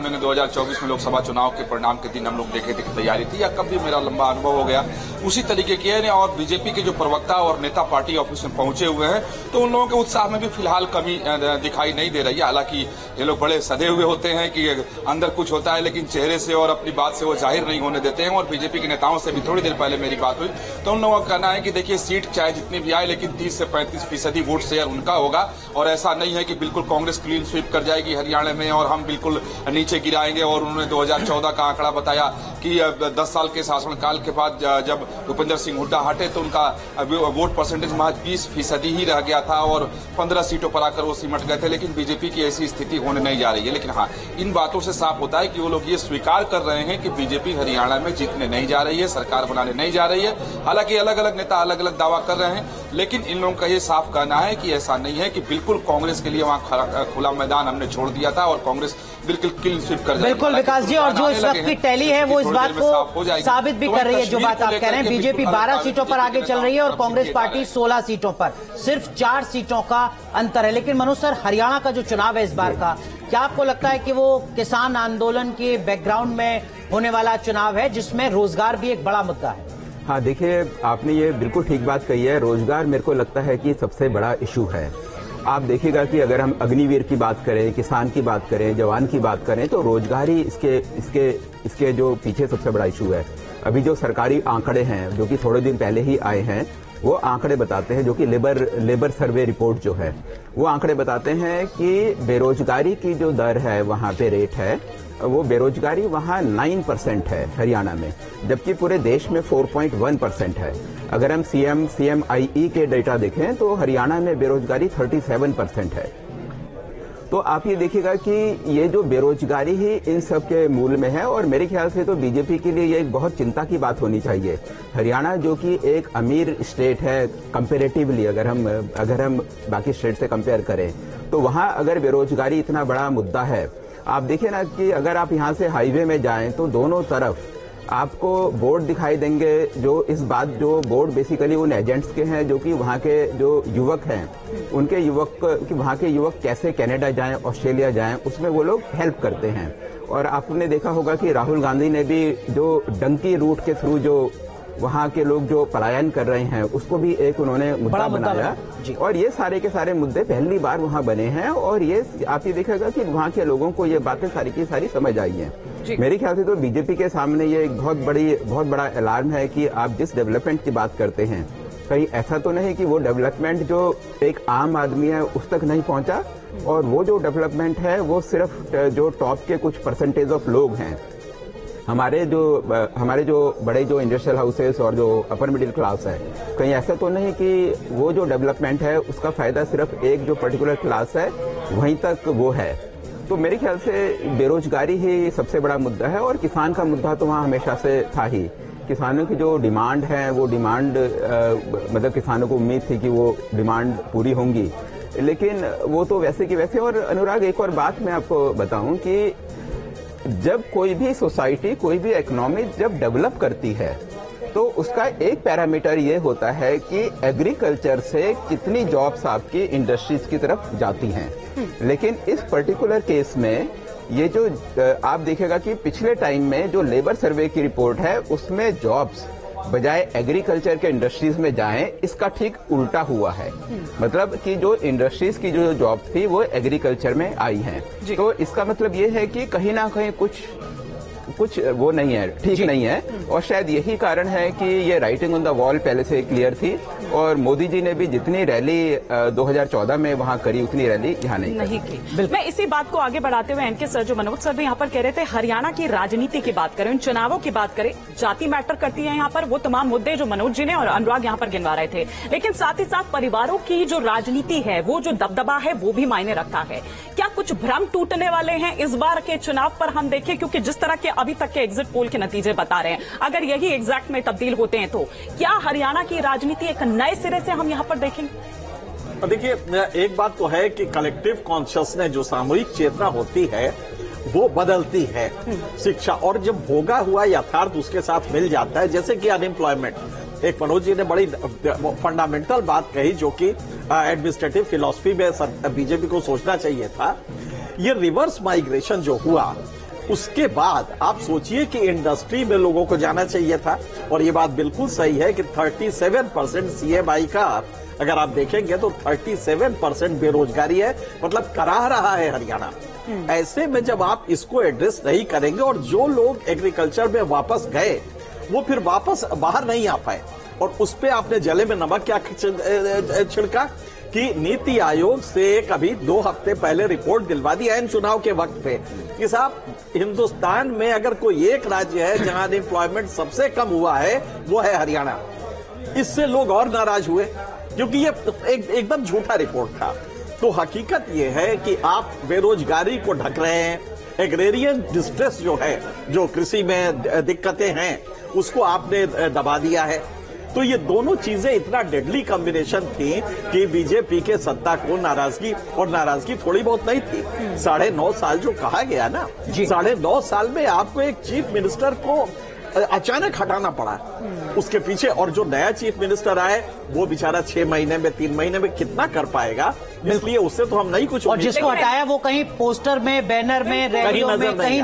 मैंने 2024 में लोकसभा चुनाव के परिणाम के दिन हम लोग देखे थे कि तैयारी थी, या कब भी मेरा लंबा अनुभव हो गया उसी तरीके की है। और बीजेपी के जो प्रवक्ता और नेता पार्टी ऑफिस में पहुंचे हुए हैं, तो उन लोगों के उत्साह में भी फिलहाल कमी दिखाई नहीं दे रही है। हालांकि ये लोग बड़े सधे हुए होते हैं कि अंदर कुछ होता है, लेकिन चेहरे से और अपनी बात से वो जाहिर नहीं होने देते हैं। और बीजेपी के नेताओं से भी थोड़ी देर पहले मेरी बात हुई, तो उन लोगों का कहना है कि देखिए सीट चाहे जितनी भी आए, लेकिन 30 से 35% वोट शेयर उनका होगा। और ऐसा नहीं है कि बिल्कुल कांग्रेस क्लीन स्वीप कर जाएगी हरियाणा में और हम बिल्कुल नीचे गिराएंगे। और उन्होंने 2014 का आंकड़ा बताया कि 10 साल के शासनकाल के बाद जब भूपेंद्र सिंह हुड्डा हटे तो उनका वोट परसेंटेज महज 20% ही रह गया था और 15 सीटों पर आकर वो सिमट गए थे। लेकिन बीजेपी की ऐसी स्थिति होने नहीं जा रही है। लेकिन हाँ, इन बातों से साफ होता है कि वो लोग ये स्वीकार कर रहे हैं कि बीजेपी हरियाणा में जीतने नहीं जा रही है, सरकार बनाने नहीं जा रही है। हालांकि अलग अलग नेता अलग अलग दावा कर रहे हैं, लेकिन इन लोगों का ये साफ कहना है कि ऐसा नहीं है कि बिल्कुल कांग्रेस के लिए वहां खुला मैदान हमने छोड़ दिया था और कांग्रेस बिल्कुल क्लीन स्वीप कर जाएगी। बिल्कुल विकास जी, और जो इस वक्त की टैली है वो इस बात को साबित भी कर रही है। जो बात आप कह रहे हैं, बीजेपी 12 सीटों पर आगे चल रही है और कांग्रेस पार्टी 16 सीटों पर, सिर्फ 4 सीटों का अंतर है। लेकिन मनोज सर, हरियाणा का जो चुनाव है इस बार का, क्या आपको लगता है कि वो किसान आंदोलन के बैकग्राउंड में होने वाला चुनाव है जिसमें रोजगार भी एक बड़ा मुद्दा है? हाँ, देखिए आपने ये बिल्कुल ठीक बात कही है। रोजगार मेरे को लगता है कि सबसे बड़ा इशू है। आप देखिएगा कि अगर हम अग्निवीर की बात करें, किसान की बात करें, जवान की बात करें, तो रोजगार ही इसके जो पीछे सबसे बड़ा इशू है। अभी जो सरकारी आंकड़े हैं जो कि थोड़े दिन पहले ही आए हैं, वो आंकड़े बताते हैं, जो कि लेबर सर्वे रिपोर्ट जो है, वो आंकड़े बताते हैं कि बेरोजगारी की जो दर है, वहां पे रेट है, वो बेरोजगारी वहां 9% है हरियाणा में, जबकि पूरे देश में 4.1% है। अगर हम CMIE के डेटा देखें तो हरियाणा में बेरोजगारी 37% है। तो आप ये देखिएगा कि ये जो बेरोजगारी ही इन सब के मूल में है। और मेरे ख्याल से तो बीजेपी के लिए ये एक बहुत चिंता की बात होनी चाहिए। हरियाणा जो कि एक अमीर स्टेट है कंपैरेटिवली, अगर हम बाकी स्टेट से कंपेयर करें, तो वहां अगर बेरोजगारी इतना बड़ा मुद्दा है, आप देखिए ना कि अगर आप यहाँ से हाईवे में जाएं तो दोनों तरफ आपको बोर्ड दिखाई देंगे। जो बोर्ड बेसिकली उन एजेंट्स के हैं जो कि वहाँ के जो युवक हैं, उनके वहाँ के युवक कैसे कनाडा जाएं, ऑस्ट्रेलिया जाएं, उसमें वो लोग हेल्प करते हैं। और आपने देखा होगा कि राहुल गांधी ने भी जो डंकी रूट के थ्रू जो वहाँ के लोग जो पलायन कर रहे हैं, उसको भी एक उन्होंने मुद्दा बनाया। और ये सारे के सारे मुद्दे पहली बार वहाँ बने हैं। और ये आप ये देखेगा कि वहाँ के लोगों को ये बातें सारी की सारी समझ आई हैं। मेरे ख्याल से तो बीजेपी के सामने ये एक बहुत बड़ा अलार्म है कि आप जिस डेवलपमेंट की बात करते हैं, कहीं ऐसा तो नहीं कि वो डेवलपमेंट जो एक आम आदमी है उस तक नहीं पहुंचा, और वो जो डेवलपमेंट है वो सिर्फ जो टॉप के कुछ परसेंटेज ऑफ लोग हैं, हमारे जो बड़े जो इंडस्ट्रियल हाउसेस और जो अपर मिडिल क्लास है, कहीं ऐसा तो नहीं कि वो जो डेवलपमेंट है उसका फायदा सिर्फ एक जो पर्टिकुलर क्लास है वहीं तक वो है। तो मेरे ख्याल से बेरोजगारी ही सबसे बड़ा मुद्दा है। और किसान का मुद्दा तो वहाँ हमेशा से था ही। किसानों की जो डिमांड है, वो डिमांड मतलब किसानों को उम्मीद थी कि वो डिमांड पूरी होंगी, लेकिन वो तो वैसे की वैसे। और अनुराग, एक और बात मैं आपको बताऊं कि जब कोई भी सोसाइटी, कोई भी इकोनॉमी जब डेवलप करती है, तो उसका एक पैरामीटर ये होता है कि एग्रीकल्चर से कितनी जॉब्स आपकी इंडस्ट्रीज की तरफ जाती हैं। लेकिन इस पर्टिकुलर केस में ये जो आप देखेगा कि पिछले टाइम में जो लेबर सर्वे की रिपोर्ट है, उसमें जॉब्स बजाय एग्रीकल्चर के इंडस्ट्रीज में जाएं, इसका ठीक उल्टा हुआ है। मतलब कि जो इंडस्ट्रीज की जो जॉब थी वो एग्रीकल्चर में आई हैं। तो इसका मतलब ये है कि कहीं ना कहीं कुछ वो नहीं है, ठीक नहीं है। और शायद यही कारण है कि ये राइटिंग ऑन द वॉल पहले से क्लियर थी। और मोदी जी ने भी जितनी रैली 2014 में वहां करी, उतनी रैली यहाँ नहीं की। मैं इसी बात को आगे बढ़ाते हुए एनके सर, जो मनोज सर भी यहाँ पर कह रहे थे, हरियाणा की राजनीति की बात करें, उन चुनावों की बात करें, जाति मैटर करती है यहाँ पर, वो तमाम मुद्दे जो मनोज जी ने और अनुराग यहाँ पर गिनवा रहे थे। लेकिन साथ ही साथ परिवारों की जो राजनीति है, वो जो दबदबा है, वो भी मायने रखता है। क्या कुछ भ्रम टूटने वाले हैं इस बार के चुनाव पर हम देखें? क्योंकि जिस तरह के अभी तक के एग्जिट पोल के नतीजे बता रहे हैं, अगर यही एग्जैक्ट में तब्दील होते हैं, तो क्या हरियाणा की राजनीति एक नए सिरे से हम यहाँ पर देखेंगे? देखिए, एक बात तो है कि कलेक्टिव कॉन्शियसनेस, जो सामूहिक चेतना होती है, वो बदलती है। शिक्षा और जब भोगा हुआ यथार्थ उसके साथ मिल जाता है, जैसे कि अनएम्प्लॉयमेंट, एक मनोज जी ने बड़ी फंडामेंटल बात कही, जो कि एडमिनिस्ट्रेटिव फिलॉसफी में बीजेपी को सोचना चाहिए था। ये रिवर्स माइग्रेशन जो हुआ, उसके बाद आप सोचिए कि इंडस्ट्री में लोगों को जाना चाहिए था। और ये बात बिल्कुल सही है कि 37% CMI का अगर आप देखेंगे तो 37% बेरोजगारी है, मतलब कराह रहा है हरियाणा। ऐसे में जब आप इसको एड्रेस नहीं करेंगे और जो लोग एग्रीकल्चर में वापस गए वो फिर वापस बाहर नहीं आ पाए, और उस पे आपने जले में नमक क्या छिड़का कि नीति आयोग से कभी 2 हफ्ते पहले रिपोर्ट दिलवा दी एन चुनाव के वक्त पे कि साहब हिंदुस्तान में अगर कोई एक राज्य है जहां अनएम्प्लॉयमेंट सबसे कम हुआ है वो है हरियाणा। इससे लोग और नाराज हुए क्योंकि ये एकदम झूठा रिपोर्ट था। तो हकीकत ये है कि आप बेरोजगारी को ढक रहे हैं, एग्रेरियन डिस्ट्रेस जो है, जो कृषि में दिक्कतें हैं, उसको आपने दबा दिया है। तो ये दोनों चीजें इतना डेडली कॉम्बिनेशन थी कि बीजेपी के सत्ता को नाराजगी, और नाराजगी थोड़ी बहुत नहीं थी। 9.5 साल जो कहा गया ना, 9.5 साल में आपको एक चीफ मिनिस्टर को अचानक हटाना पड़ा। उसके पीछे और जो नया चीफ मिनिस्टर आए वो बेचारा 6 महीने में 3 महीने में कितना कर पाएगा, इसलिए उससे तो हम नहीं कुछ। और जिसको हटाया वो कहीं पोस्टर में, बैनर में, रैलियों में कहीं